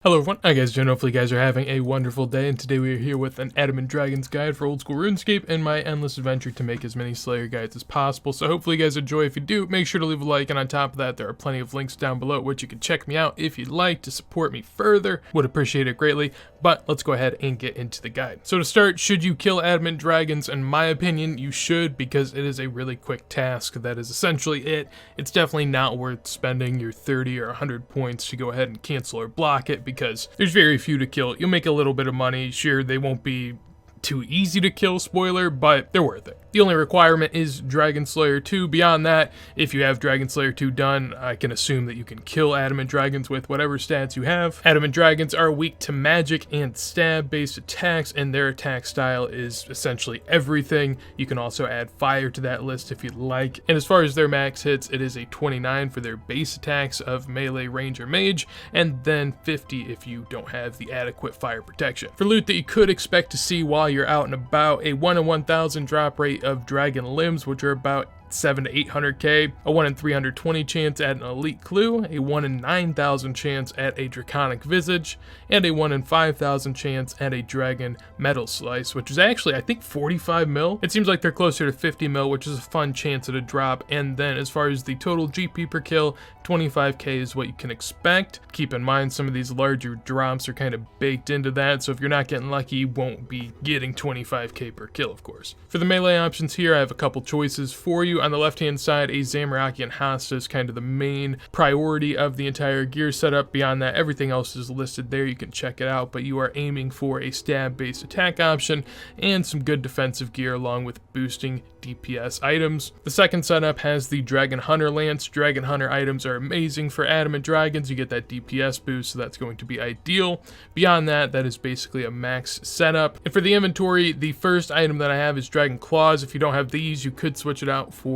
Hello everyone, how you guys doing? Hopefully you guys are having a wonderful day, and today we are here with an Adamant Dragon's Guide for Old School RuneScape and my endless adventure to make as many Slayer guides as possible. So hopefully you guys enjoy. If you do, make sure to leave a like, and on top of that, there are plenty of links down below which you can check me out if you'd like to support me further. Would appreciate it greatly, but let's go ahead and get into the guide. So to start, should you kill Adamant Dragons? In my opinion, you should, because it is a really quick task. That is essentially it. It's definitely not worth spending your 30 or 100 points to go ahead and cancel or block it, because there's very few to kill. You'll make a little bit of money. Sure, they won't be too easy to kill, spoiler, but they're worth it. The only requirement is Dragon Slayer 2. Beyond that, if you have Dragon Slayer 2 done, I can assume that you can kill Adamant Dragons with whatever stats you have. Adamant Dragons are weak to magic and stab-based attacks, and their attack style is essentially everything. You can also add fire to that list if you'd like. And as far as their max hits, it is a 29 for their base attacks of melee, range, or mage, and then 50 if you don't have the adequate fire protection. For loot that you could expect to see while you're out and about, a 1 in 1,000 drop rate of dragon limbs, which are about 7 to 800k, a 1 in 320 chance at an elite clue, a 1 in 9,000 chance at a draconic visage, and a 1 in 5,000 chance at a dragon metal slice, which is actually, I think, 45 mil. It seems like they're closer to 50 mil, which is a fun chance at a drop. And then as far as the total GP per kill, 25k is what you can expect. Keep in mind, some of these larger drops are kind of baked into that, so if you're not getting lucky, you won't be getting 25k per kill, of course. For the melee options here, I have a couple choices for you. On the left-hand side, a Zamorakian Hasta is kind of the main priority of the entire gear setup. Beyond that, everything else is listed there. You can check it out, but you are aiming for a stab-based attack option and some good defensive gear along with boosting DPS items. The second setup has the Dragon Hunter Lance. Dragon Hunter items are amazing for Adamant Dragons. You get that DPS boost, so that's going to be ideal. Beyond that, that is basically a max setup. And for the inventory, the first item that I have is Dragon Claws. If you don't have these, you could switch it out for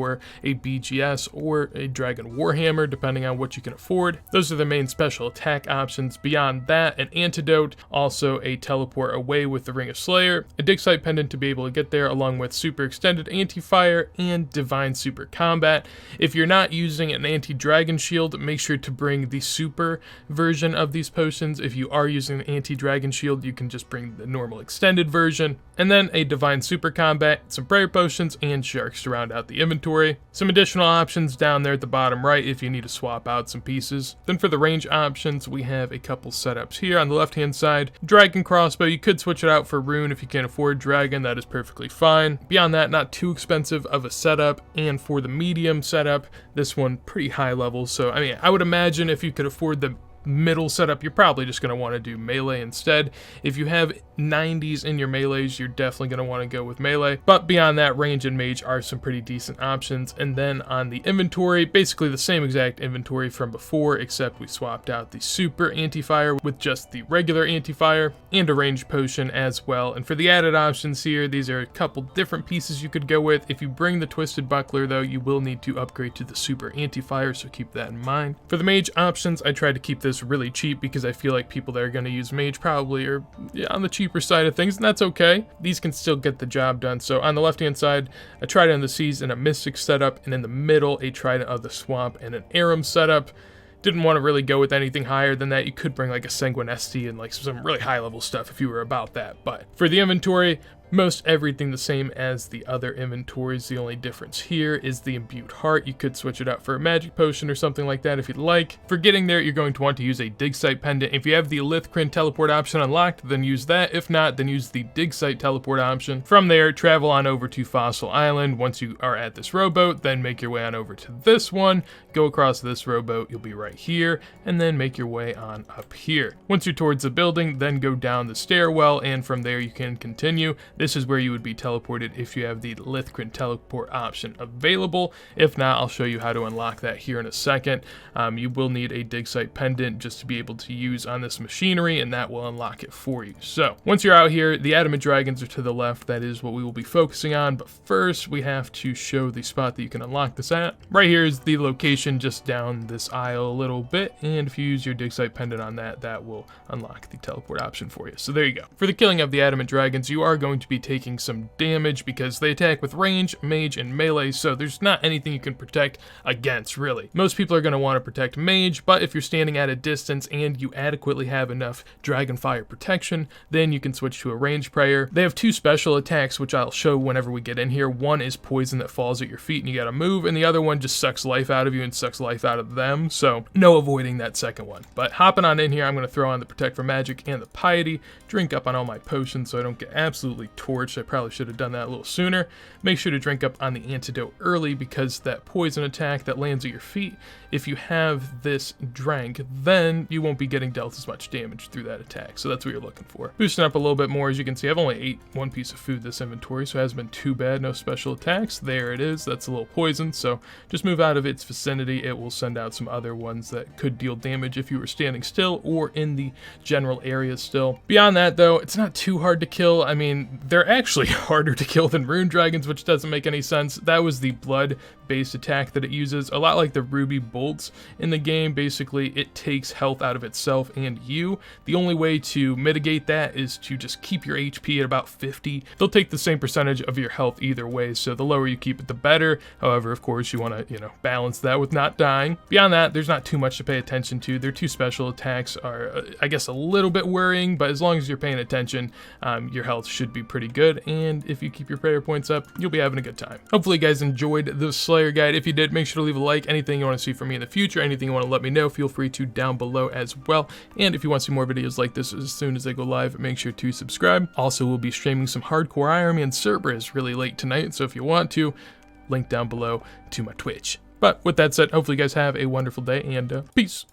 a BGS or a Dragon Warhammer, depending on what you can afford. Those are the main special attack options. Beyond that, an Antidote, also a teleport away with the Ring of Slayer, a Dig Site Pendant to be able to get there, along with Super Extended Anti-Fire and Divine Super Combat. If you're not using an Anti-Dragon Shield, make sure to bring the super version of these potions. If you are using an Anti-Dragon Shield, you can just bring the normal extended version. And then a Divine Super Combat, some prayer potions, and sharks to round out the inventory. Some additional options down there at the bottom right if you need to swap out some pieces. Then for the range options, we have a couple setups here. On the left hand side, Dragon Crossbow. You could switch it out for Rune if you can't afford Dragon. That is perfectly fine. Beyond that, not too expensive of a setup. And for the medium setup, this one pretty high level. So I mean, I would imagine if you could afford the middle setup, you're probably just going to want to do melee instead. If you have 90s in your melees, you're definitely going to want to go with melee. But beyond that, range and mage are some pretty decent options. And then on the inventory, basically the same exact inventory from before, except we swapped out the super anti-fire with just the regular anti-fire and a range potion as well. And for the added options here, these are a couple different pieces you could go with. If you bring the Twisted Buckler though, you will need to upgrade to the super anti-fire, so keep that in mind. For the mage options, I tried to keep this really cheap because I feel like people that are going to use mage probably are on the cheaper side of things, and that's okay. These can still get the job done. So on the left hand side, a Trident of the Seas and a Mystic setup, and in the middle, a Trident of the Swamp and an Aram setup. Didn't want to really go with anything higher than that. You could bring like a Sanguinesti and like some really high level stuff if you were about that. But for the inventory, most everything the same as the other inventories. The only difference here is the Imbued Heart. You could switch it out for a magic potion or something like that if you'd like. For getting there, you're going to want to use a Dig Site Pendant. If you have the Lithcrin teleport option unlocked, then use that. If not, then use the Dig Site teleport option. From there, travel on over to Fossil Island. Once you are at this rowboat, then make your way on over to this one. Go across this rowboat, you'll be right here, and then make your way on up here. Once you're towards the building, then go down the stairwell, and from there you can continue. This is where you would be teleported if you have the Lithcrin teleport option available. If not, I'll show you how to unlock that here in a second. You will need a Dig Site Pendant just to be able to use on this machinery, and that will unlock it for you. So once you're out here, the Adamant Dragons are to the left. That is what we will be focusing on, but first we have to show the spot that you can unlock this at. Right here is the location just down this aisle a little bit, and if you use your Dig Site Pendant on that, that will unlock the teleport option for you. So there you go. For the killing of the Adamant Dragons, you are going to to be taking some damage because they attack with range, mage, and melee, so there's not anything you can protect against, really. Most people are going to want to protect mage, but if you're standing at a distance and you adequately have enough Dragonfire protection, then you can switch to a range prayer. They have 2 special attacks, which I'll show whenever we get in here. One is poison that falls at your feet and you gotta move, and the other one just sucks life out of you and sucks life out of them, so no avoiding that second one. But hopping on in here, I'm going to throw on the Protect from Magic and the Piety, drink up on all my potions so I don't get absolutely torched. I probably should have done that a little sooner. Make sure to drink up on the Antidote early because that poison attack that lands at your feet, if you have this drank, then you won't be getting dealt as much damage through that attack, so that's what you're looking for. Boosting up a little bit more, as you can see, I've only ate 1 piece of food this inventory, so it hasn't been too bad. No special attacks. There it is. That's a little poison, so just move out of its vicinity. It will send out some other ones that could deal damage if you were standing still or in the general area still. Beyond that, though, it's not too hard to kill. I mean, they're actually harder to kill than rune dragons, which doesn't make any sense. That was the blood-based attack that it uses, a lot like the ruby bolts in the game. Basically, it takes health out of itself and you. The only way to mitigate that is to just keep your HP at about 50. They'll take the same percentage of your health either way, so the lower you keep it, the better. However, of course, you want to, balance that with not dying. Beyond that, there's not too much to pay attention to. Their 2 special attacks are, I guess, a little bit worrying, but as long as you're paying attention, your health should be pretty good, and if you keep your prayer points up, you'll be having a good time. Hopefully, you guys enjoyed the Slayer guide. If you did, make sure to leave a like. Anything you want to see from me in the future, anything you want to let me know, feel free to down below as well. And if you want to see more videos like this as soon as they go live, make sure to subscribe. Also, we'll be streaming some hardcore Iron Man Cerberus really late tonight, so if you want to, link down below to my Twitch. But with that said, hopefully you guys have a wonderful day, and peace.